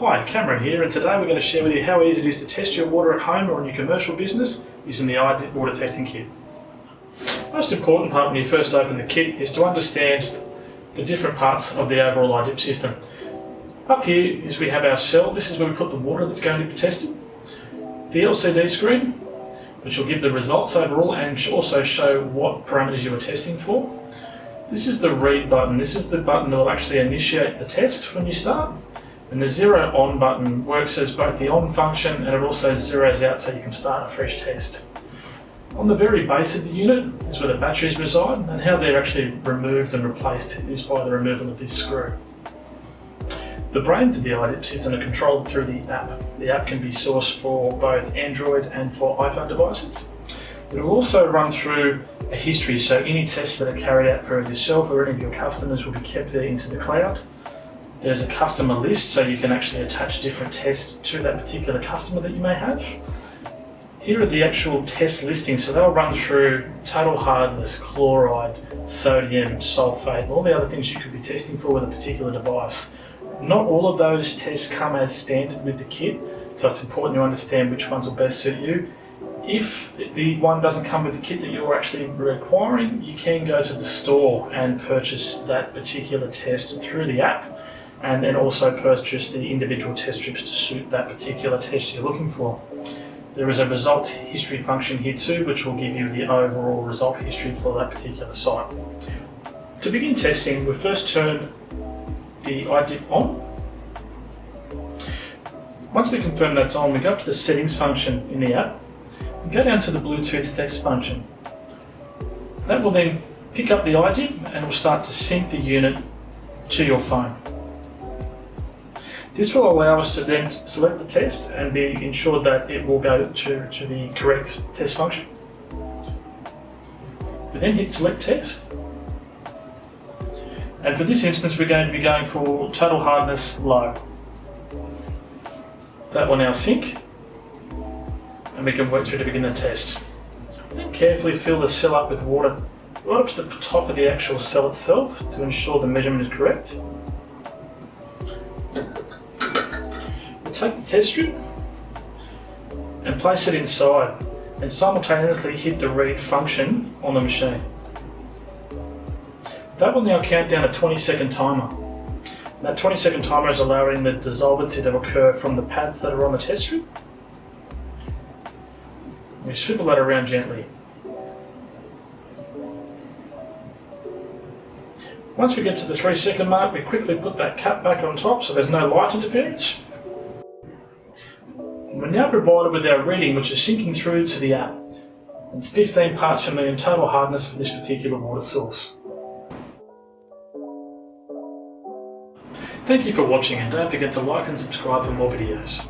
Hi, Cameron here, and today we're going to share with you how easy it is to test your water at home or in your commercial business using the iDip water testing kit. The most important part when you first open the kit is to understand the different parts of the overall iDip system. Up here is we have our cell. This is where we put the water that's going to be tested. The LCD screen, which will give the results overall and also show what parameters you were testing for. This is the read button. This is the button that will actually initiate the test when you start. And the zero on button works as both the on function and it also zeroes out so you can start a fresh test. On the very base of the unit is where the batteries reside, and how they're actually removed and replaced is by the removal of this screw. The brains of the iDip system are controlled through the app. The app can be sourced for both Android and for iPhone devices. It will also run through a history, so any tests that are carried out for yourself or any of your customers will be kept there into the cloud. There's a customer list, so you can actually attach different tests to that particular customer that you may have. Here are the actual test listings, so they'll run through total hardness, chloride, sodium, sulfate, and all the other things you could be testing for with a particular device. Not all of those tests come as standard with the kit, so it's important to understand which ones will best suit you. If the one doesn't come with the kit that you're actually requiring, you can go to the store and purchase that particular test through the app, and then also purchase the individual test strips to suit that particular test you're looking for. There is a results history function here too, which will give you the overall result history for that particular site. To begin testing, we first turn the iDip on. Once we confirm that's on, we go up to the settings function in the app and go down to the Bluetooth text function. That will then pick up the iDip and will start to sync the unit to your phone. This will allow us to then select the test and be ensured that it will go to the correct test function. We then hit select test. And for this instance, we're going to be going for total hardness low. That will now sync, and we can work through to begin the test. Then carefully fill the cell up with water right up to the top of the actual cell itself to ensure the measurement is correct. Take the test strip and place it inside and simultaneously hit the read function on the machine. That will now count down a 20-second timer. And that 20-second timer is allowing the dissolvency to occur from the pads that are on the test strip. We swivel that around gently. Once we get to the 3-second mark, we quickly put that cap back on top so there's no light interference. We're now provided with our reading, which is syncing through to the app. It's 15 parts per million total hardness for this particular water source. Thank you for watching, and don't forget to like and subscribe for more videos.